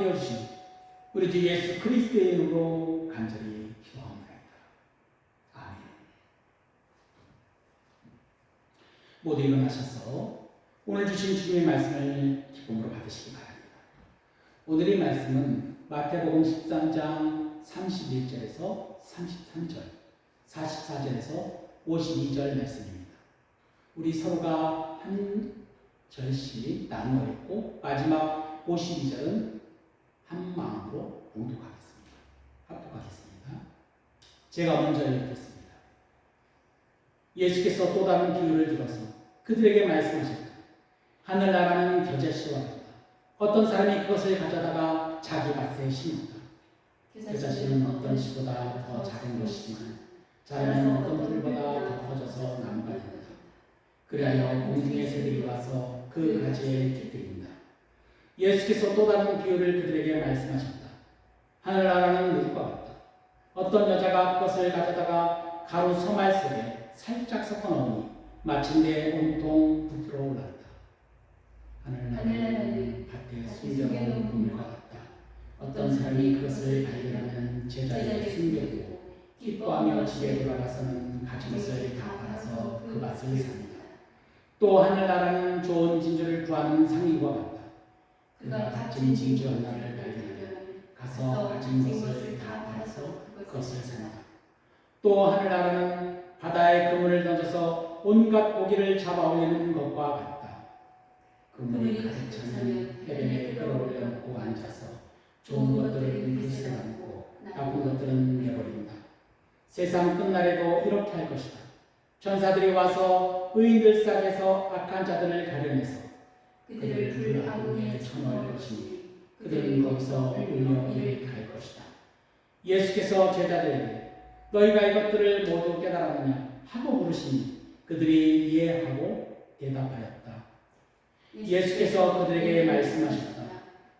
하여 주신 우리 주 예수 그리스도의 이름으로 간절히 기도합니다. 아멘. 모두 일어나셔서 오늘 주신 주님의 말씀을 기쁨으로 받으시기 바랍니다. 오늘의 말씀은 마태복음 13장 31절에서 33절, 44절에서 52절 말씀입니다. 우리 서로가 한 절씩 나누어 읽고 마지막 52절은 한 마음으로 봉독하겠습니다. 합독하겠습니다. 제가 먼저 읽겠습니다. 예수께서 또 다른 비유를 들어서 그들에게 말씀하셨다. 하늘나라는 겨자씨와 같다. 어떤 사람이 그것을 가져다가 자기 밭에 심었다. 겨자씨는 어떤 씨보다 더 작은 것이지만 자라면 어떤 풀보다 더 커져서 나무가 된다. 그리하여 공중의 새들이 와서 그 가지에 깃들인다. 예수께서 또 다른 비유를 그들에게 말씀하셨다. 하늘나라는 물과 같다. 어떤 여자가 그것을 가져다가 가루 서말 속에 살짝 섞어 넣으니 마침내 온통 부풀어 올랐다. 하늘나라는 밭에 숨겨놓은 그물과 같다. 어떤 사람이 그것을 발견하면 제자리에 숨겨두고 기뻐하며 집에 돌아가서는 가진 것을 다 팔아서 그 밭을 삽니다. 또 하늘나라는 좋은 진주를 구하는 상인과 같다. 그가 값진 진주 하나를 발견하면 가서 가진 것을 다 팔아서 그것을 삽니다. 또 하늘나라는 바다에 그물을 던져서 온갖 고기를 잡아 올리는 것과 같다. 그물이 가득 차면 해변에 끌어올려 놓고 앉아서 좋은 것들은 빚을 안고 나쁜 것들은 내버린다. 세상 끝날에도 이렇게 할 것이다. 천사들이 와서 의인들 싹에서 악한 자들을 가려내서 그들을 불아구니에 쳐넣을 것이니 그들은 거기서 울며 이를 갈 것이다. 예수께서 제자들에게 너희가 이것들을 모두 깨달았느냐 하고 물으시니 그들이 이해하고 대답하였다. 예수께서 그들에게 말씀하셨다.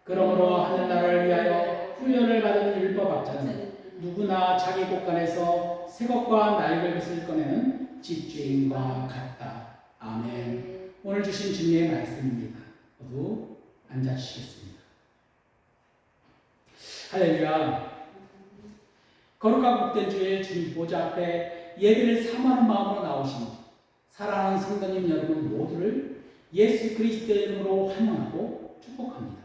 그러므로 하늘나라를 위하여 훈련을 받은 율법학자는 누구나 자기 곳간에서 새 것과 낡은 것을 꺼내는 집주인과 같다. 아멘. 오늘 주신 주님의 말씀입니다. 모두 앉아주시겠습니다. 할렐루야. 거룩하고 복된 주일 주님 보좌 앞에 예배를 사모하는 마음으로 나오신 사랑하는 성도님 여러분 모두를 예수 그리스도의 이름으로 환영하고 축복합니다.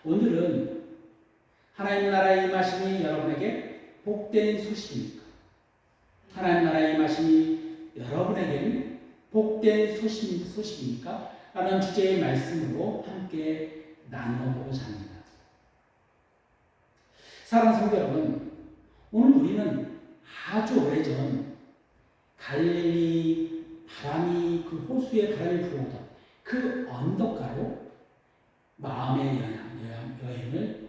오늘은 하나님 나라의 임하심이 여러분에게 복된 소식입니까? 하나님 나라의 임하심이 여러분에게는 복된 소식입니까? 라는 주제의 말씀으로 함께 나눠보고자 합니다. 사랑하는 성도 여러분, 오늘 우리는 아주 오래전 갈릴리 바람이 그 호수의 바람이 불어오던 그 언덕가로 마음의 여행을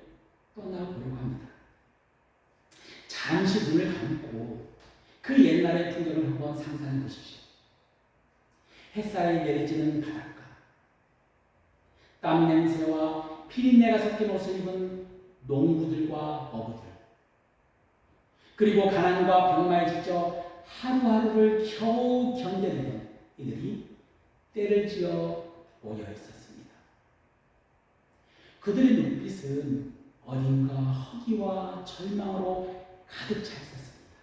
떠나보려고 합니다. 잠시 눈을 감고 그 옛날의 풍경을 한번 상상해 보십시오. 햇살이 내리쬐는 바닷가, 땀 냄새와 피린내가 섞인 옷을 입은 농부들과 어부들, 그리고 가난과 병마에 지쳐 하루하루를 겨우 견뎌내던 이들이 때를 지어 모여 있었습니다. 그들의 눈빛은 어딘가 허기와 절망으로 가득 차 있었습니다.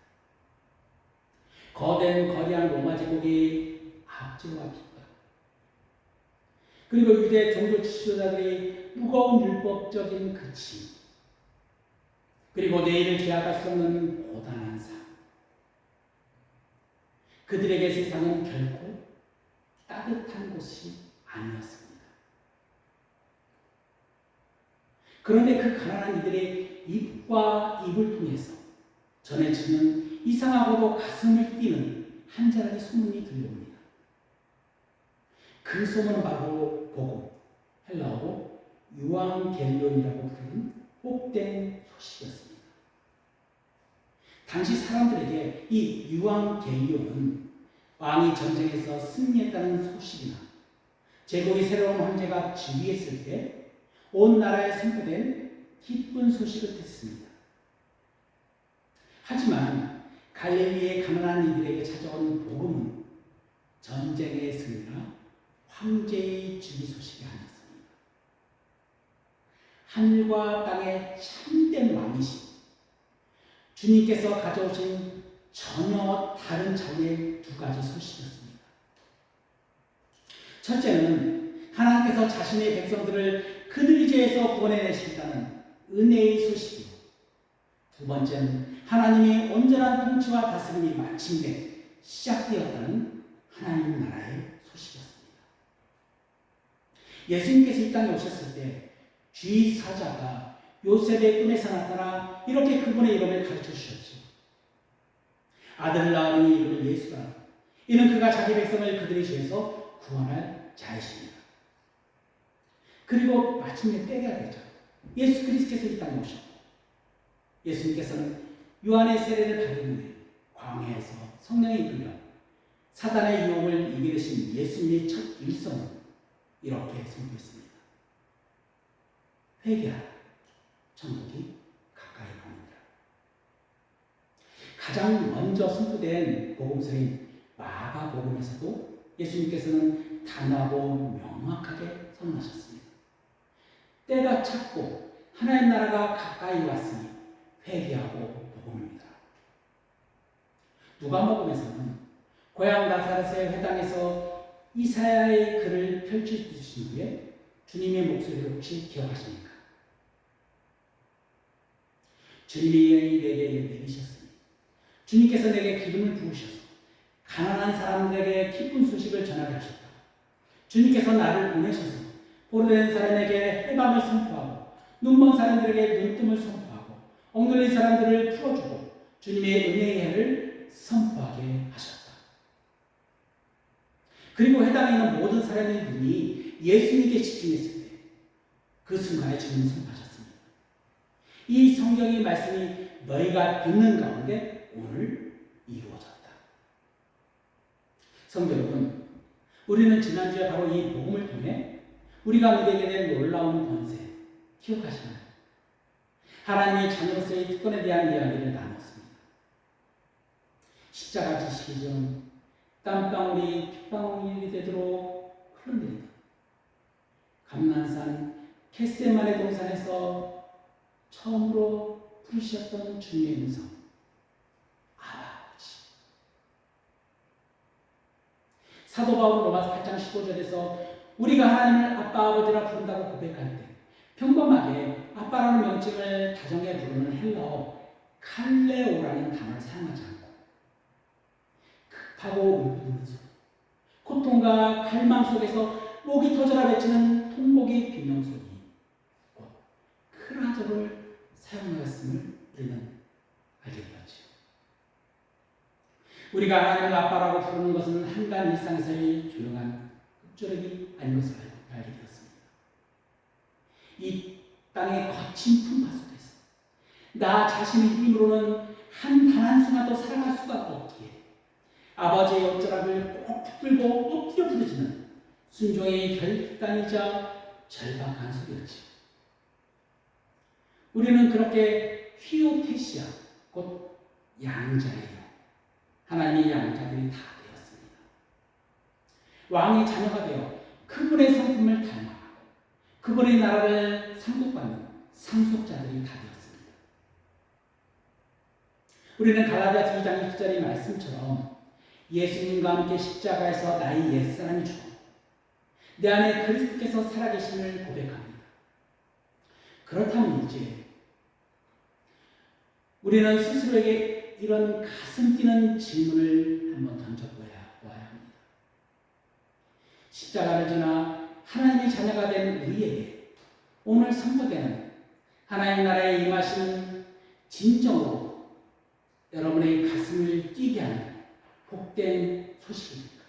거대한 거대한 로마 제국이 압제와 핍박, 그리고 유대 종교 지도자들의 무거운 율법적인 그치, 그리고 내일을 기약할 수 없는 고단한 삶, 그들에게 세상은 결코 따뜻한 곳이 아니었습니다. 그런데 그 가난한 이들의 입과 입을 통해서 전해지는 이상하고도 가슴을 뛰는 한 자락의 소문이 들려옵니다. 그 소문은 바로 복음, 헬라어로 유앙겔리온이라고 부르는 복된 소식이었습니다. 당시 사람들에게 이 유앙겔리온은 왕이 전쟁에서 승리했다는 소식이나 제국의 새로운 황제가 즉위했을 때 온 나라에 선포된 기쁜 소식을 뜻했습니다. 하지만 갈릴리의 가난한 이들에게 찾아온 복음은 전쟁의 승리나 황제의 즉위 소식이 아니었습니다. 하늘과 땅의 참된 왕이신 주님께서 가져오신 전혀 다른 차원의 두 가지 소식이었습니다. 첫째는 하나님께서 자신의 백성들을 그들의 죄에서 구원해내신다는 은혜의 소식이고, 두 번째는 하나님의 온전한 통치와 다스림이 마침내 시작되었다는 하나님 나라의 소식이었습니다. 예수님께서 이 땅에 오셨을 때 주의 사자가 요셉의 꿈에서 나타나 이렇게 그분의 이름을 가르쳐 주셨죠. 아들을 낳으니 이름을 예수라. 이는 그가 자기 백성을 그들의 죄에서 구원할 자이십니다. 그리고 마침내 때가 되죠. 예수 그리스도께서 이 땅에 오셨고, 예수님께서는 요한의 세례를 받은 후에 광야에서 성령에 이끌려 사단의 유혹을 이기신 예수님의 첫 일성은 이렇게 선포했습니다. 회개하라, 천국이 가까이 옵니다. 가장 먼저 선포된 복음서인 마가복음에서도 예수님께서는 단호하고 명확하게 선언하셨습니다. 때가 찼고 하나님 나라가 가까이 왔으니 회개하고 복음입니다. 누가복음에서는 고향 나사렛의 회당에서 이사야의 글을 펼쳐주신 후에 주님의 목소리를 혹시 기억하십니까? 주님의 영이 내게 내리셨으니 주님께서 내게 기름을 부으셔서 가난한 사람들에게 기쁜 소식을 전하게 하셨다. 주님께서 나를 보내셔서 보로된 사람에게 해방을 선포하고 눈먼 사람들에게 눈뜸을 선포하고 억눌린 사람들을 풀어주고 주님의 은혜의 해를 선포하게 하셨다. 그리고 해당에 있는 모든 사람의 눈이 예수님께 집중했을 때 그 순간에 주님은 선포하셨습니다. 이 성경의 말씀이 너희가 듣는 가운데 오늘 이루어졌다. 성도 여러분, 우리는 지난주에 바로 이 복음을 통해 우리가 누리게 된 놀라운 권세 기억하시나요? 하나님의 자녀로서의 특권에 대한 이야기를 나눴습니다. 십자가 지시기 전 땀방울이 핏방울이 되도록 흘러내리다. 감난산 겟세마네 동산에서 처음으로 부르셨던 주님의 음성, 아버지. 사도 바울은 로마서 8장 15절에서 우리가 하나님을 아빠 아버지라 부른다고 고백할 때 평범하게 아빠라는 명칭을 다정하게 부르는 헬라어 칼레오라는 단어를 사용하지 않고 급하고 울부짖는 소리, 고통과 갈망 속에서 목이 터져라 외치는 통곡의 비명소리, 곧 크라저를 사용하였음을 우리는 알게 되었죠. 우리가 하나님을 아빠라고 부르는 것은 한간 일상에서의 조용한 흡조력이 아닌 것을 알게 되었습니다. 이 땅의 거친 풍파 속에서 나 자신의 힘으로는 단 한순간도 살아갈 수가 없기에 아버지의 옷자락을 꼭 붙들고 엎드려 부르짖는 순종의 결단이자 절박한 소리였지. 우리는 그렇게 휘오테시아, 곧 양자예요. 하나님의 양자들이 다 되었습니다. 왕의 자녀가 되어 그분의 성품을 닮아가고 그분의 나라를 상속받는 상속자들이 다 되었습니다. 우리는 갈라디아서 2장 1절의 말씀처럼 예수님과 함께 십자가에서 나의 옛사람이 죽어 내 안에 그리스도께서 살아계심을 고백합니다. 그렇다면 이제 우리는 스스로에게 이런 가슴 뛰는 질문을 한번 던져보아야 합니다. 십자가를 지나 하나님의 자녀가 된 우리에게 오늘 선포되는 하나님 나라에 임하시는 진정으로 여러분의 가슴을 뛰게 하는 복된 소식입니다.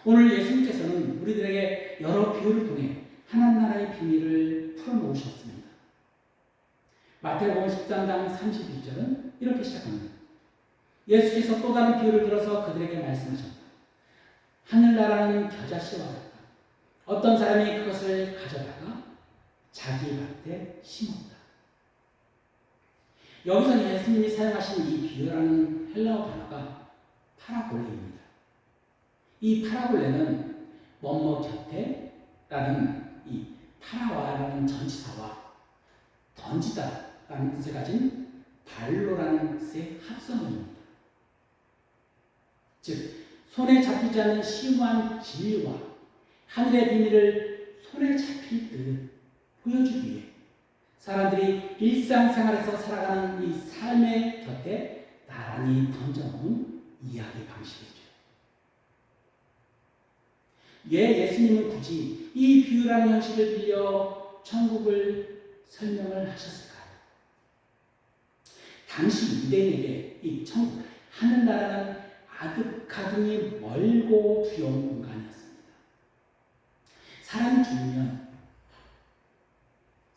오늘 예수님께서는 우리들에게 여러 비유를 통해 하나님 나라의 비밀을 풀어놓으셨습니다. 마태복음 13장 31절은 이렇게 시작합니다. 예수께서 또 다른 비유를 들어서 그들에게 말씀하셨다. 하늘나라는 겨자씨와 같다. 어떤 사람이 그것을 가져다가 자기 밭에 심었다. 여기서 예수님이 사용하신 이 비유라는 헬라어 단어가 파라볼레입니다. 이 파라볼레는 뭐뭐 곁에 라는 이 파라와라는 전치사와 던지다라는 뜻을 가진 발로라는 뜻의 합성어입니다. 즉 손에 잡히지 않는 심오한 진리와 하늘의 비밀을 손에 잡힐 듯 보여주기 위해 사람들이 일상생활에서 살아가는 이 삶의 곁에 나란히 던져놓은 이야기 방식이죠. 왜 예수님은 굳이 이 비유라는 형식을 빌려 천국을 설명을 하셨을까요? 당시 유대인에게 이 천국, 하늘나라는 아득하더니 멀고 두려운 공간이었습니다. 사람이 죽으면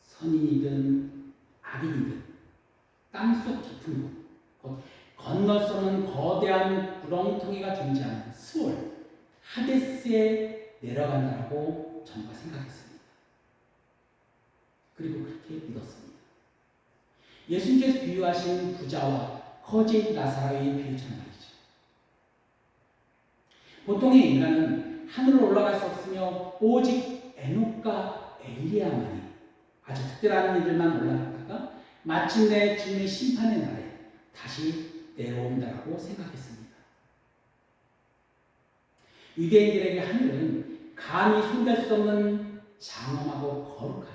선인이든 악인이든 땅속 깊은 곳, 건널 수 없는 거대한 구렁텅이가 존재하는 스월, 하데스에 내려간다라고 전과 생각했습니다. 그리고 그렇게 믿었습니다. 예수님께서 비유하신 부자와 거지 나사로의 비유처럼 말이죠. 보통의 인간은 하늘로 올라갈 수 없으며 오직 에녹과 엘리야만이 아주 특별한 이들만 올라갔다가 마침내 주님의 심판의 날에 다시 내려온다고 생각했습니다. 유대인들에게 하늘은 감히 손댈 수 없는 장엄하고 거룩한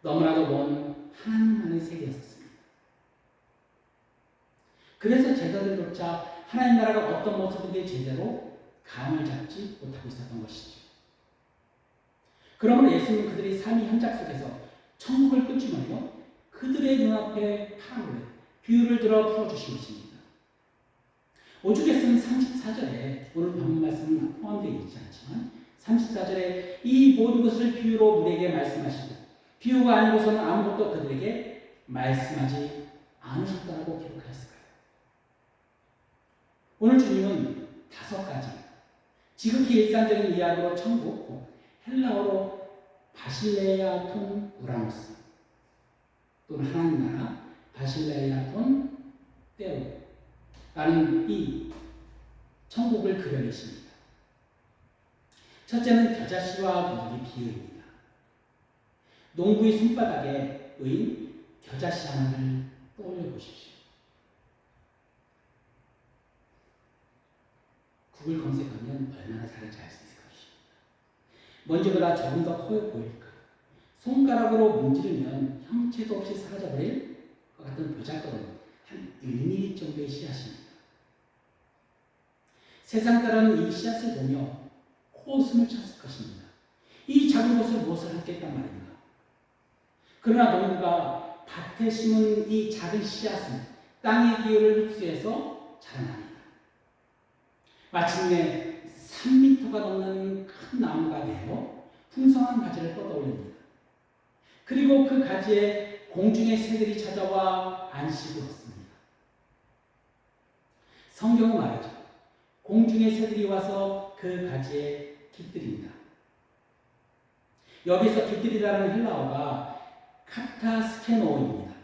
너무나도 먼 하나님만의 세계였습니다. 그래서 제자들조차 하나님 나라가 어떤 모습인지 제대로 감을 잡지 못하고 있었던 것이죠. 그러므로 예수님은 그들의 삶의 현장 속에서 천국을 끄집어내어 그들의 눈앞에 파라볼에 비유를 들어 풀어주신 것입니다. 오죽했으면 34절에 오늘 본문 말씀은 포함되어 있지 않지만 34절에 이 모든 것을 비유로 우리에게 말씀하시고 비유가 아니고서는 아무것도 그들에게 말씀하지 않으셨다고 기록하였을까요? 오늘 주님은 5가지 지극히 일상적인 이야기로 천국, 헬라어로 바실레아톤 우라노스 또는 하나님 나라 바실레아톤 테오라는 이 천국을 그려내십니다. 첫째는 겨자씨와 누룩의 비유입니다. 농부의 손바닥에 의인 겨자씨 하나를 떠올려 보십시오. 구글 검색하면 얼마나 잘할지 알 수 있을 것입니다. 먼지보다 조금 더 커 보일까? 손가락으로 문지르면 형체도 없이 사라져버릴 것 같은 보잘것없는 한 1mm 정도의 씨앗입니다. 세상 사람은 이 씨앗을 보며 코웃음을 쳤을 것입니다. 이 작은 것을 무엇을 하겠단 말인가? 그러나 농부가 밭에 심은 이 작은 씨앗은 땅의 기운을 흡수해서 자라납니다. 마침내 3m가 넘는 큰 나무가 되어 풍성한 가지를 뻗어올립니다. 그리고 그 가지에 공중의 새들이 찾아와 안식을 얻습니다. 성경은 말하죠. 공중의 새들이 와서 그 가지에 깃들입니다. 여기서 깃들이라는 헬라어가 카타스케노입니다.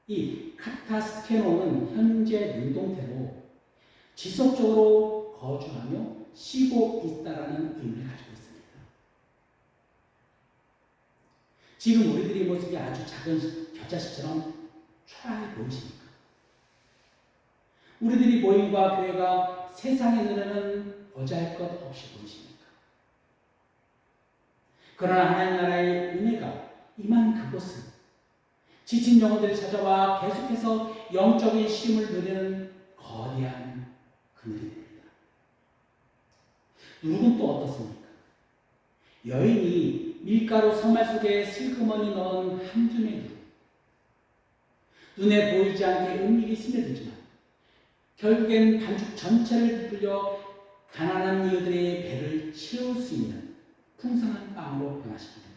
이 카타스케노는 현재 능동태로 지속적으로 거주하며 쉬고 있다라는 의미를 가지고 있습니다. 지금 우리들의 모습이 아주 작은 겨자씨처럼 초라해 보이십니까? 우리들이 모임과 교회가 세상의 눈에는 보잘것없이 보이십니까? 그러나 하나님 나라의 은혜가 임한 그곳은 지친 영혼들이 찾아와 계속해서 영적인 쉼을 누리는 거대한 그늘이 됩니다. 누룩은 또 어떻습니까? 여인이 밀가루 성말 속에 슬그머니 넣은 한 줌의 누룩. 눈에 보이지 않게 은밀히 스며들지만 결국엔 반죽 전체를 부풀려 가난한 이웃들의 배를 채울 수 있는 풍성한 빵으로 변화시킵니다.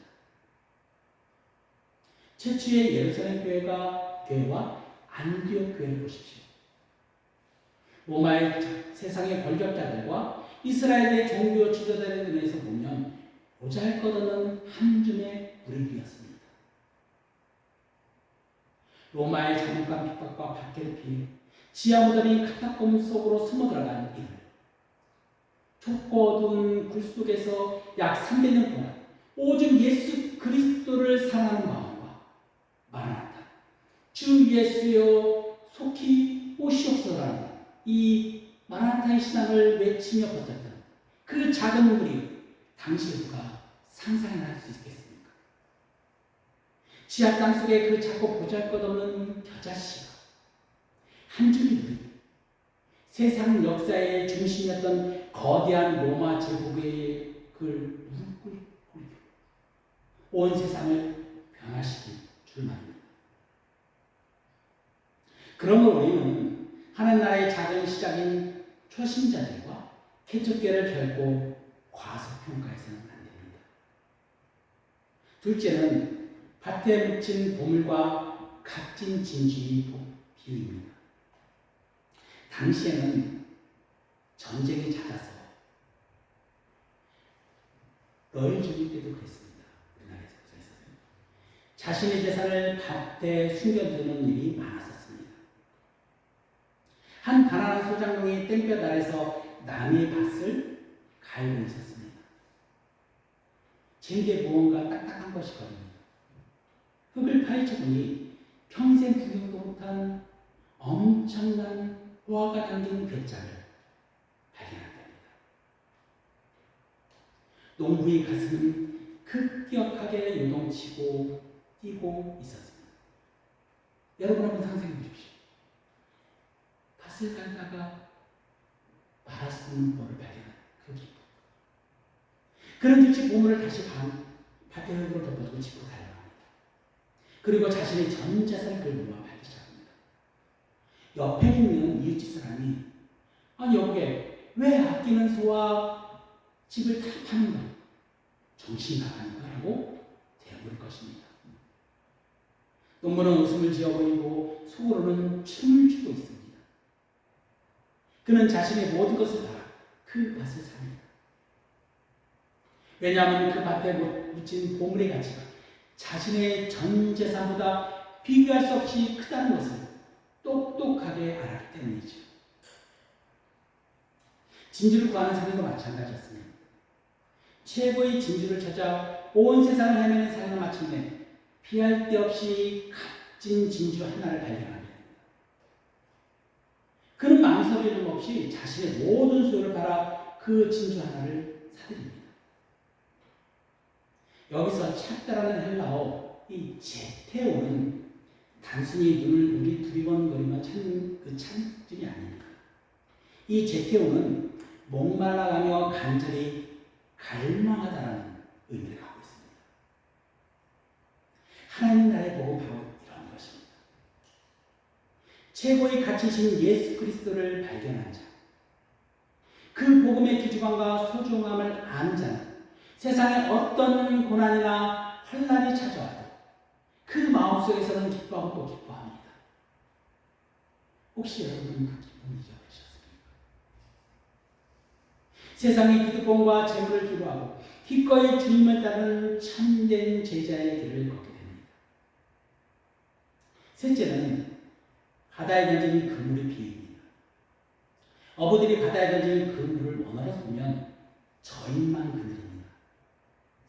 최초의 예루살렘 교회와 안디옥 교회를 보십시오. 로마의 세상의 권력자들과 이스라엘의 종교 지도자들에 의해서 보면 보잘것없는 한 줌의 무릎이었습니다. 로마의 자본감 핍박과 박해를 피해 지하 무덤인 카타콤 속으로 숨어들어간 이들, 좁고 어두운 굴 속에서 약 300년 동안 오직 예수 그리스도를 사랑하는 마음과 마라나타, 주 예수여 속히 오시옵소서라는 이 마라나타의 신앙을 외치며 버텼던 그 작은 무리, 당시 누가 상상이나 할 수 있겠습니까? 지하 땅속에 그 작고 보잘것없는 겨자씨가 한 줄기 누리, 세상 역사의 중심이었던 거대한 로마 제국의 그 무릎 꿇고 온 세상을 변화시킨 줄만입니다. 그러므로 우리는 하나님 나라의 작은 시작인 초신자들과 개척교를 결코 과소평가해서는 안 됩니다. 둘째는 밭에 묻힌 보물과 값진 진주의 비유입니다. 당시에는 전쟁이 잦아서 러일 주의 때도 그랬습니다. 우리나라에서 자신의 재산을 밭에 숨겨두는 일이 많았었습니다. 한 가난한 소장농이 땡볕 아래서 남의 밭을 갈고 있었습니다. 제게 무언가 딱딱한 것이 거립니다. 흙을 파헤쳐보니 평생 구경도 못한 엄청난 호화가 담긴 뱃장을 발견합니다. 농부의 가슴은 급격하게 요동치고 뛰고 있었습니다. 여러분 한번 상상해 보십시오. 밭을 갈다가 말할 수 없는 보물을 발견한 그 기쁨. 그런 즉시 보물을 다시 밭에 흙으로 덮어두고 집으로 달려갑니다. 그리고 자신의 전 재산을 끌고 팔기 시작합니다. 옆에 있는 이웃집 사람이 아니 여보게 왜 아끼는 소와 집을 다 파는 거야? 정신 나가는 거라고 대물을 것입니다. 농부는 웃음을 지어 보이고 속으로는 춤을 추고 있습니다. 그는 자신의 모든 것을 다 그 밭을 삽니다. 왜냐하면 그 밭에 묻힌 보물의 가치가 자신의 전 재산보다 비교할 수 없이 크다는 것을 똑똑하게 알았기 때문이죠. 진주를 구하는 사람도 마찬가지였습니다. 최고의 진주를 찾아 온 세상을 헤매는 사람은 마침내 피할 데 없이 값진 진주 하나를 발견하게 됩니다. 그는 망설임 없이 자신의 모든 소유를 팔아 그 진주 하나를 사들입니다. 여기서 찾다라는 헬라어 이 제테오는 단순히 눈을 우리 두리번거리며 찾는 그 찾음이 아닙니다. 이 제테오는 목말라가며 간절히 갈망하다라는 의미를 갖고 있습니다. 하나님 나라의 복은 바로 이런 것입니다. 최고의 가치이신 예수 그리스도를 발견한 자, 그 복음의 귀중함과 소중함을 아는 자는 세상에 어떤 고난이나 환난이 찾아와도 그 마음속에서는 기뻐하고 또 기뻐합니다. 혹시 여러분은 그 기쁨을 잊어버리셨습니까? 세상의 기득권과 재물을 기도하고 기꺼이 주님을 따르는 참된 제자의 길을 걷게 됩니다. 셋째는 바다에 던진 그물의 비유입니다. 어부들이 바다에 던진 그물을 원어로 보면 저인만 그늘입니다.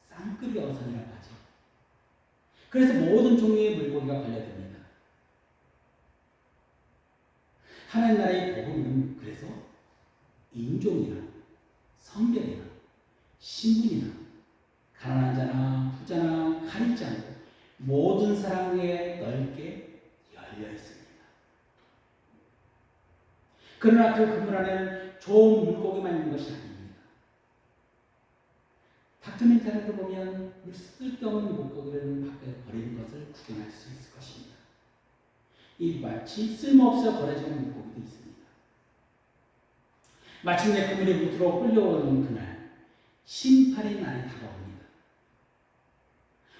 쌍끌이 어선이라고 하죠. 그래서 모든 종류의 물고기가 걸려듭니다. 하나님 나라의 복음은 그래서 인종이나 성별이나 신분이나 가난한 자나 부자나 가리지 않고 모든 사람에게 넓게 열려 있습니다. 그러나 그 그물 안에는 좋은 물고기만 있는 것이 아닙니다. 다큐멘터리를 보면 쓸데없는 물고기를 밖에 버리는 것을 구경할 수 있을 것입니다. 이 마치 쓸모없어 버려지는 물고기도 있습니다. 마침내 그물이 밑으로 끌려오는 그날 심판의 날이 다가옵니다.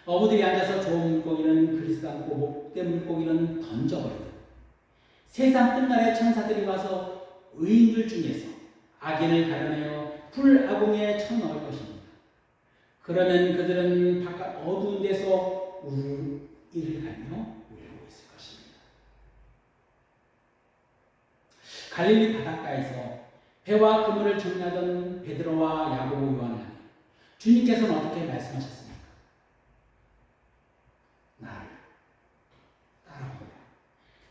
어부들이 앉아서 좋은 물고기는 그리스 않고 못된 물고기는 던져버리듯 세상 끝날에 천사들이 와서 의인들 중에서 악인을 가려내어 불아궁에 쳐넣을 것입니다. 그러면 그들은 바깥 어두운 데서 이를 가며 울고 있을 것입니다. 갈릴리 바닷가에서 배와 그물을 정리하던 베드로와 야고보 요한을 주님께서는 어떻게 말씀하셨습니까?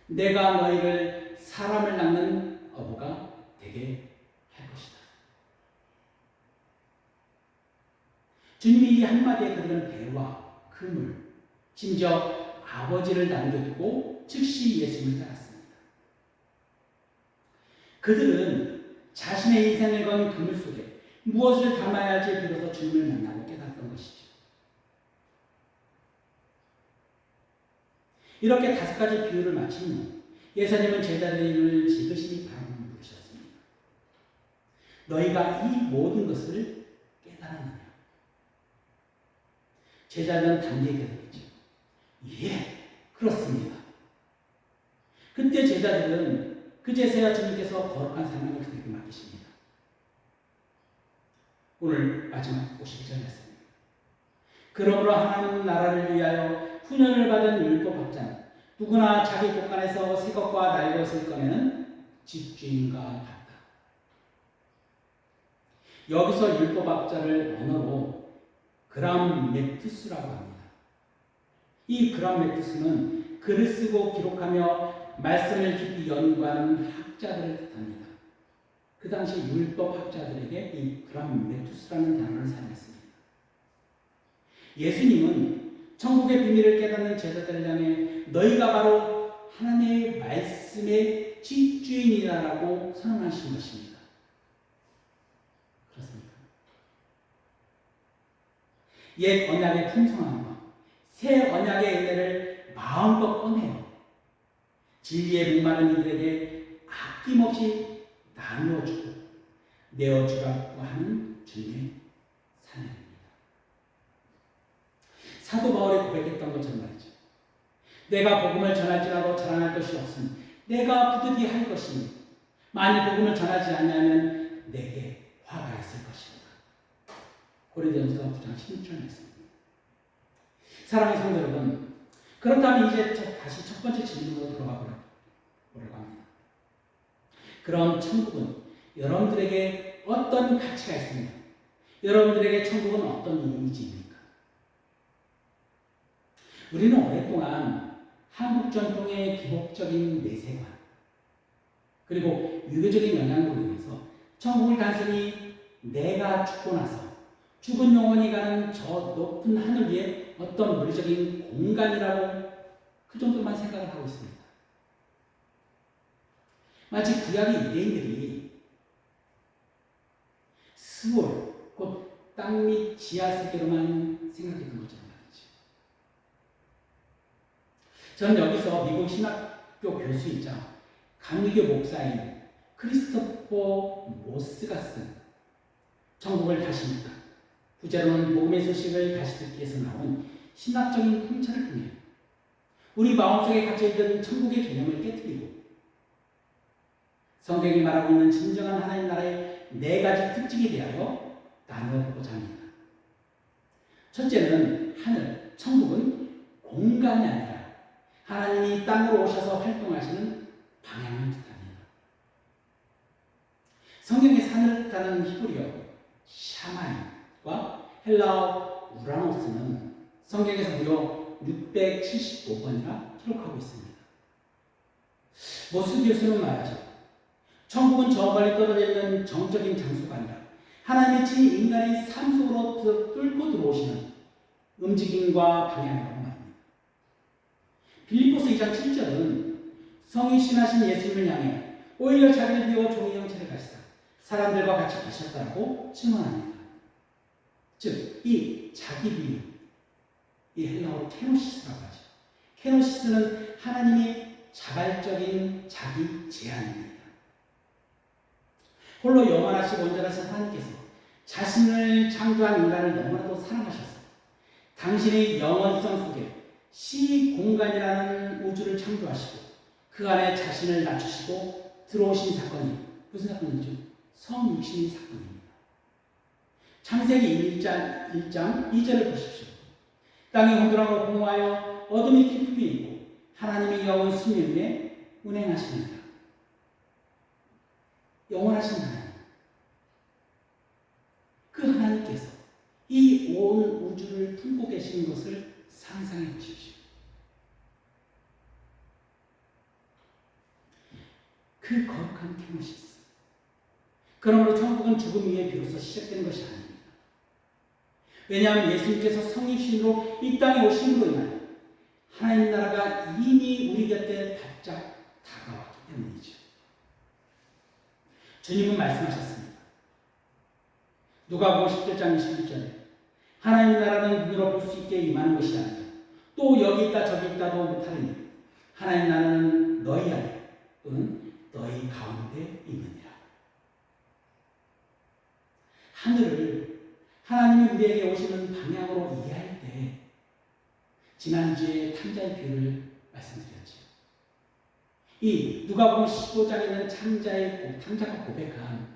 내가 너희를 사람을 낳는 어부가 되게 할 것이다. 주님이 이 한마디에 그들은 배와 그물, 심지어 아버지를 남겨두고 즉시 예수님을 따랐습니다. 그들은 자신의 인생을 건 그물 속에 무엇을 담아야 할지 비로소 주님을 만나고 깨달았던 것이죠. 이렇게 5가지 비유를 마친 후 예수님은 제자들을 지그시 바라보며 부르셨습니다. 너희가 이 모든 것을 깨달았느냐? 제자들은 단계에 대답했죠. 예, 그렇습니다. 그때 제자들은 그제서야 주님께서 거룩한 사명을 그들에게 맡기십니다. 오늘 마지막 51절 말씀입니다. 그러므로 하나님 나라를 위하여 훈련을 받은 율법학자는 누구나 자기 곳간에서 새 것과 낡은 것을 꺼내는 집주인과 같다. 여기서 율법학자를 언어로 그람메투스라고 합니다. 이 그람메투스는 글을 쓰고 기록하며 말씀을 깊이 연구하는 학자들을 뜻합니다. 그 당시 율법학자들에게 이 그람메투스라는 단어를 사용했습니다. 예수님은 천국의 비밀을 깨닫는 제자들을 향해 너희가 바로 하나님의 말씀의 집주인이라고 선언하신 것입니다. 그렇습니까? 옛 언약의 풍성함과 새 언약의 은혜를 마음껏 꺼내어 진리에 목마른 이들에게 아낌없이 나누어주고 내어주라고 하는 주님의 사명입니다. 사도 바울이 고백했던 것처럼 말이죠. 내가 복음을 전할지라도 자랑할 것이 없으니 내가 부득이 할 것이니 만일 복음을 전하지 않으면 내게 화가 있을 것입니다. 고린도전서 9장 16절 말씀입니다. 사랑하는 성도 여러분, 그렇다면 이제 다시 첫 번째 질문으로 들어가 보려고 합니다. 그럼 천국은 여러분들에게 어떤 가치가 있습니까? 여러분들에게 천국은 어떤 이미지입니까? 우리는 오랫동안 한국 전통의 기복적인 내세관 그리고 유교적인 영향으로 인해서 천국을 단순히 내가 죽고 나서 죽은 영혼이 가는 저 높은 하늘 위에 어떤 물리적인 공간이라고 그 정도만 생각을 하고 있습니다. 마치 구약의 유대인들이 스올, 곧 땅 및 지하 세계로만 생각했던 것처럼 말이죠. 저는 여기서 미국 신학교 교수이자 감리교 목사인 크리스토퍼 모스가 쓴 천국을 다시 묻다, 부제로는 복음의 소식을 다시 듣기 위해서 나온 신학적인 통찰을 통해 우리 마음속에 갇혀있던 천국의 개념을 깨뜨리고 성경이 말하고 있는 진정한 하나님 나라의 4가지 특징에 대하여 나누어보고자 합니다. 첫째는 하늘, 천국은 공간이 아니라 하나님이 땅으로 오셔서 활동하시는 방향을 뜻합니다. 성경의 산을 뜻하는 히브리어 샤마이과 헬라어 우라노스는 성경에서 무려 675번이나 기록하고 있습니다. 모스 교수는 말하죠. 천국은 저 멀리 떨어져 있는 정적인 장소가 아니라 하나님의 친 인간의 삶 속으로 뚫고 들어오시는 움직임과 방향이라고 말합니다. 빌립보서 2장 7절은 성이 신하신 예수님을 향해 오히려 자기를 비워 종의 형체를 가지사 사람들과 같이 가셨다라고 증언합니다. 즉, 이 자기 비유, 이 헬라어로 케노시스라고 하죠. 케노시스는 하나님의 자발적인 자기 제한입니다. 홀로 영원하시고 온전하신 하나님께서 자신을 창조한 인간을 너무나도 사랑하셔서 당신의 영원성 속에 시공간이라는 우주를 창조하시고 그 안에 자신을 낮추시고 들어오신 사건이 무슨 사건이죠? 성육신의 사건입니다. 창세기 1장 2절을 보십시오. 땅이 혼돈하고 공허하여 어둠이 깊이 있고 하나님의 영원 수면 위에 운행하시니라. 영원하신 하나님, 그 하나님께서 이 온 우주를 품고 계시는 것을 상상해 보십시오. 그 거룩한 케모시스. 그러므로 천국은 죽음 위에 비로소 시작되는 것이 아닙니다. 왜냐하면 예수님께서 성육신으로 이 땅에 오심으로 인하여 하나님 나라가 이미 우리 곁에 바짝 다가왔기 때문이죠. 주님은 말씀하셨습니다. 누가복음 17장 21절에 하나님 나라는 눈으로 볼 수 있게 임하는 것이 아니라 또 여기 있다 저기 있다도 못하느니 하나님 나라는 너희 안에 또는 너희 가운데 있느니라. 하늘을 하나님이 우리에게 오시는 방향으로 이해할 때 지난주에 탕자의 비유를 말씀드렸죠. 이 누가복음 15장에 있는 탕자가 고백한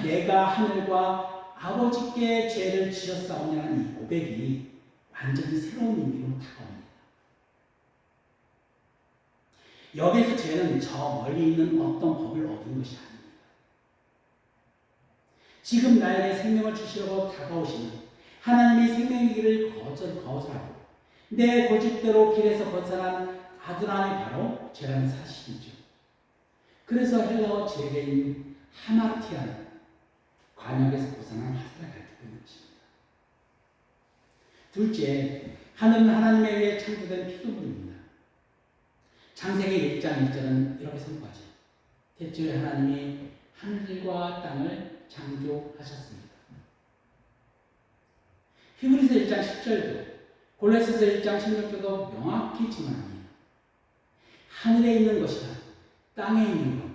내가 하늘과 아버지께 죄를 지었사오냐는 이 고백이 완전히 새로운 의미로 다가옵니다. 여기서 죄는 저 멀리 있는 어떤 법을 어긴 것이 아닙니다. 지금 나에게 생명을 주시려고 다가오시는 하나님의 생명의 길을 거절하고 내 고집대로 길에서 벗어난 아두람이 바로 죄라는 사실이죠. 그래서 헬라어 죄계인 하마티아는 관역에서 벗어난 하사를 가르치고 있는 것입니다. 둘째, 하늘은 하나님에 의해 창조된 피조물입니다. 창세기 1장 1절은 이렇게 선포하죠. 태초에 하나님이 하늘과 땅을 창조하셨습니다. 히브리서 1장 10절도 골로새서 1장 16절도 명확히 증언합니다. 하늘에 있는 것이나 땅에 있는 것,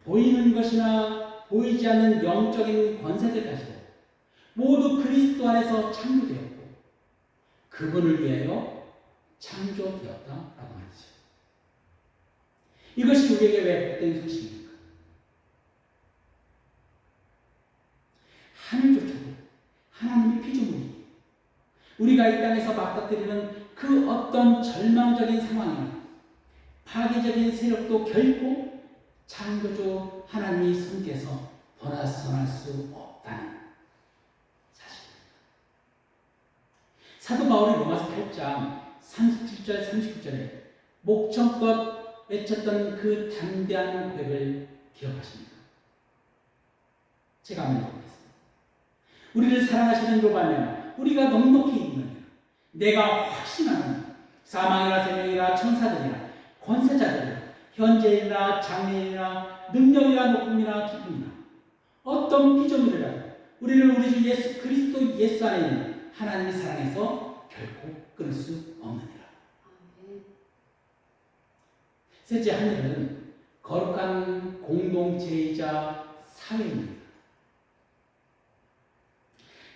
보이는 것이나 보이지 않는 영적인 권세들까지도 모두 그리스도 안에서 창조되었고 그분을 위하여 창조되었다라고 말이죠. 이것이 우리에게 왜 복된 소식입니까? 하늘조차도 하나님의 피조물이 우리가 이 땅에서 맞닥뜨리는 그 어떤 절망적인 상황이나 파괴적인 세력도 결코 창조주 하나님의 손께서 벗어날 수 없다는 사실입니다. 사도 바울이 로마서 8장 37절 39절에 목청껏 외쳤던 그 담대한 고백을 기억하십니까? 제가 한번 읽어보겠습니다. 우리를 사랑하시는 이로 말미암아 우리가 넉넉히 있느니라. 내가 확신하노니 사망이나 생명이나 천사들이나 권세자들이나 현재이나 장래이나 능력이나 높음이나 깊음이나 어떤 피조물이라도 우리를 우리 주 예수 그리스도 예수 안에 있는 하나님의 사랑에서 결코 끊을 수 없느니라. 셋째, 하늘은 거룩한 공동체이자 사회입니다.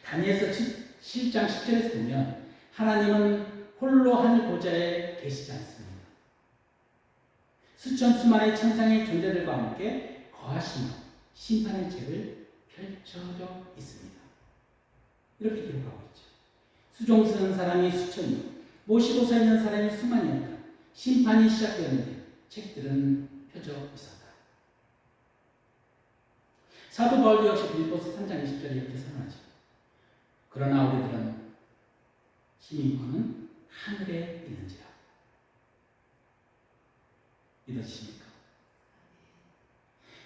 다니엘서 7장 10절에서 보면 하나님은 홀로 하늘 보좌에 계시지 않습니다. 수천 수만의 천상의 존재들과 함께 거하시며 심판의 책을 펼쳐져 있습니다. 이렇게 기록하고 있죠. 수종 쓰는 사람이 수천이요 모시고 서 있는 사람이 수만이었다. 심판이 시작되었는데 책들은 펴져 있었다. 사도 바울도 역시 빌립보서 3장 20절에 이렇게 선언하죠. 그러나 우리들은 시민권은 하늘에 있는지라. 믿으십니까?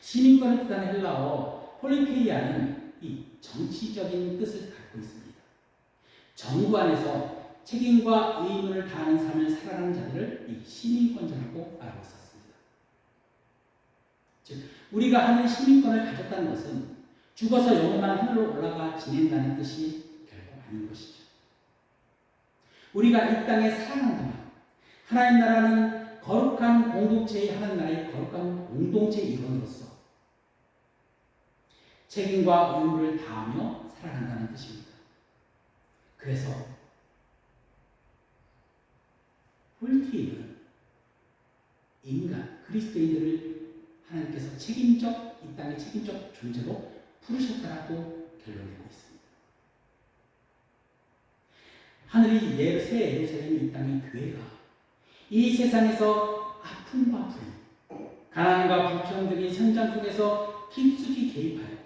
시민권을 뜻하는 헬라어 폴리테이아는 이 정치적인 뜻을 갖고 있습니다. 정부 안에서 책임과 의무를 다하는 삶을 살아가는 자들을 이 시민권자라고 말하고 있었습니다. 즉, 우리가 하늘 시민권을 가졌다는 것은 죽어서 영원한 하늘로 올라가 지낸다는 뜻이 결코 아닌 것이죠. 우리가 이 땅에 살아가는 동안 하나님 나라는 거룩한 공동체의 하나님 나라의 거룩한 공동체의 일원으로서 책임과 의무를 다하며 살아간다는 뜻입니다. 그래서 폴티는 인간, 그리스도인들을 하나님께서 책임적, 이 땅의 책임적 존재로 부르셨다라고 결론내고 있습니다. 하늘이 새 예루살렘이 이 땅의 교회가 이 세상에서 아픔과 불, 가난과 불평등의 현장 속에서 깊숙이 개입하여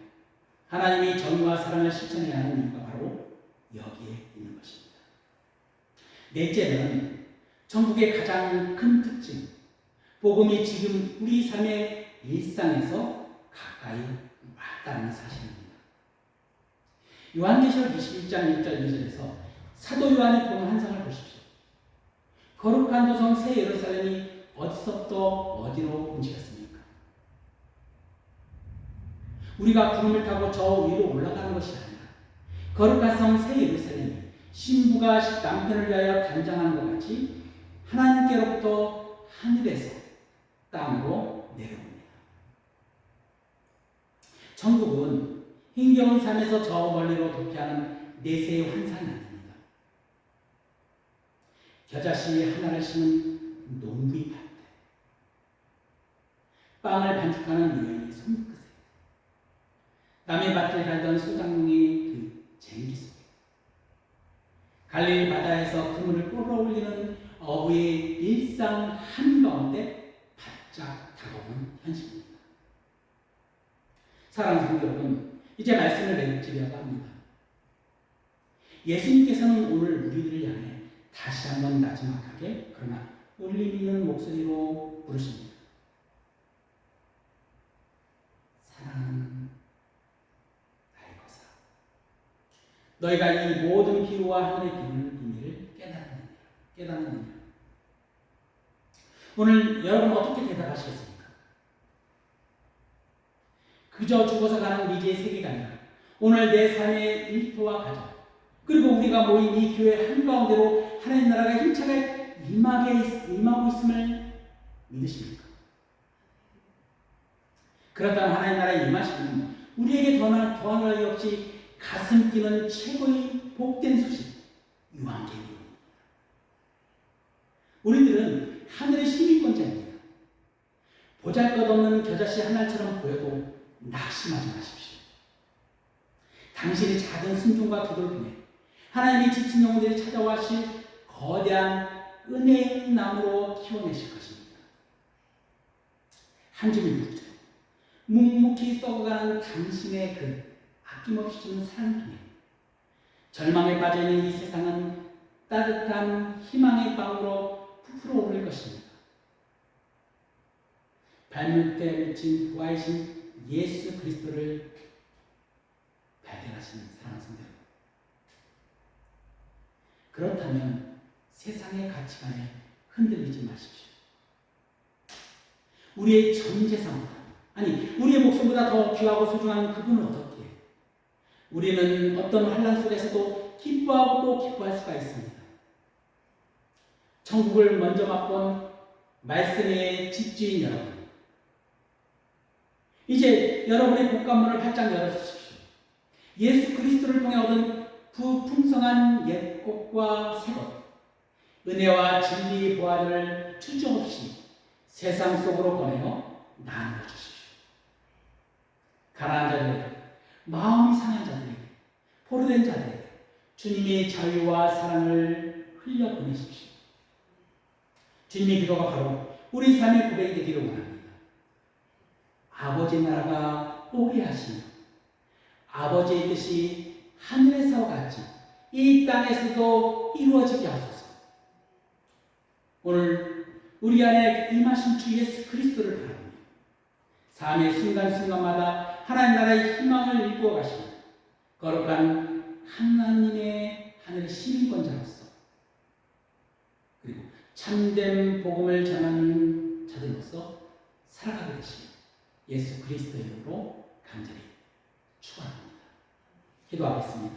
하나님의 정의와 사랑을 실천해야 하는 이유가 바로 여기에 있는 것입니다. 넷째는 천국의 가장 큰 특징, 복음이 지금 우리 삶에 일상에서 가까이 왔다는 사실입니다. 요한계시록 21장 1절 2절에서 사도 요한이 본 환상을 보십시오. 거룩한 도성 새 예루살렘이 어디서부터 어디로 움직였습니까? 우리가 구름을 타고 저 위로 올라가는 것이 아니라 거룩한 성 새 예루살렘이 신부가 남편을 위하여 단장하는 것 같이 하나님께로부터 하늘에서 땅으로 내려옵니다. 천국은 힘겨운 삶에서 저 멀리로 도피하는 내세의 환상이 아닙니다. 겨자씨 하나를 심은 농부의 밭에 빵을 반죽하는 여인의 손끝에 남의 밭을 갈던 소장농의 그 쟁기 속에 갈릴리 바다에서 그물을 끌어올리는 어부의 일상 한가운데 바짝 다가오는 현실입니다. 사랑하는 성도 여러분, 이제 말씀을 맺으려고 합니다. 예수님께서는 오늘 우리들을 향해 다시 한번 나지막하게 그러나 울림 있는 목소리로 부르십니다. 사랑하는 나의 것아, 너희가 이 모든 비유와 하늘의 비밀을 깨닫느냐. 오늘 여러분 어떻게 대답하시겠습니까? 그저 죽어서 가는 미지의 세계가 아니라 오늘 내 삶의 일터와 가정 그리고 우리가 모인 이 교회 한가운데로 하나님 나라가 힘차게 임하고 있음을 믿으십니까? 그렇다면 하나님 나라에 임하시면 우리에게 더한 날 없이 가슴 뛰는 최고의 복된 소식 유한계입니다. 우리들은 하늘의 시민권자입니다. 보잘것없는 겨자씨 하나처럼 보여도 낙심하지 마십시오. 당신의 작은 순종과 기도를 통해 하나님의 지친 영혼들이 찾아와실 거대한 은혜의 나무로 키워내실 것입니다. 한 줌의 물처럼 묵묵히 썩어가는 당신의 그 아낌없이 주는 사랑을 통해 절망에 빠져있는 이 세상은 따뜻한 희망의 빵으로 부풀어 오를 것입니다. 발밑에 맺힌 부활이신 예수 그리스도를 발견하시는 사랑하는 성도 여러분, 그렇다면 세상의 가치관에 흔들리지 마십시오. 우리의 전 재산보다, 아니 우리의 목숨보다 더 귀하고 소중한 그분을 어떻게 우리는 어떤 환난 속에서도 기뻐하고 또 기뻐할 수가 있습니다. 천국을 먼저 맛본 말씀의 집주인 여러분, 이제 여러분의 복감문을 활짝 열어주십시오. 예수 그리스도를 통해 얻은 부풍성한 옛것과 새것, 은혜와 진리의 보화를 주저없이 세상 속으로 보내어 나누어 주십시오. 가난한 자들에게, 마음이 상한 자들에게, 포로된 자들에게 주님의 자유와 사랑을 흘려보내십시오. 주님의 기도가 바로 우리 삶의 고백이 되기를 원합니다. 아버지 나라가 오게 하시며 아버지의 뜻이 하늘에서 같이 이 땅에서도 이루어지게 하소서. 오늘 우리 안에 임하신 주 예수 그리스도를 바라보며 삶의 순간순간마다 하나님 나라의 희망을 일구어 가시며 거룩한 하나님의 하늘의 시민권자로서 그리고 참된 복음을 전하는 자들로서 살아가게 되시며 예수 그리스도의 이름으로 간절히 축원합니다. 기도하겠습니다.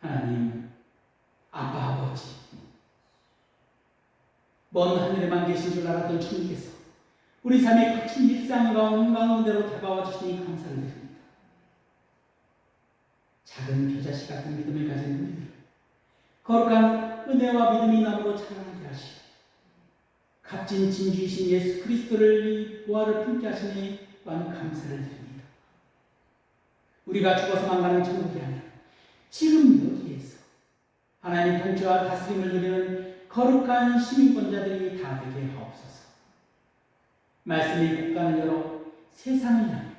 하나님, 아빠 아버지, 먼 하늘에만 계신 줄 알았던 주님께서 우리 삶의 거친 일상 가운데로 다가와 주시니 감사를 드립니다. 작은 겨자씨 같은 믿음을 가진 우리들, 거룩한 은혜와 믿음이 나무로 자라나게 하시고 값진 진주이신 예수 그리스도를 보화를 품게 하시니 많은 감사를 드립니다. 우리가 죽어서만 가는 천국이 아니라 지금 여기에서 하나님의 통치와 다스림을 누리는 거룩한 시민권자들이 다 되게 하옵소서. 말씀의 국간을 열어 세상을 향해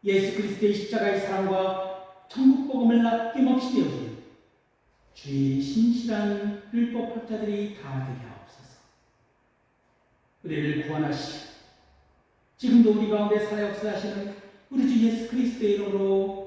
예수 그리스도의 십자가의 사랑과 천국 복음을 아낌없이 되어주는 주의 신실한 율법 학자들이 다 되게 하옵소서. 우리를 구원하시고 지금도 우리 가운데 사역사하시는 우리 주 예수 그리스도의 이름으로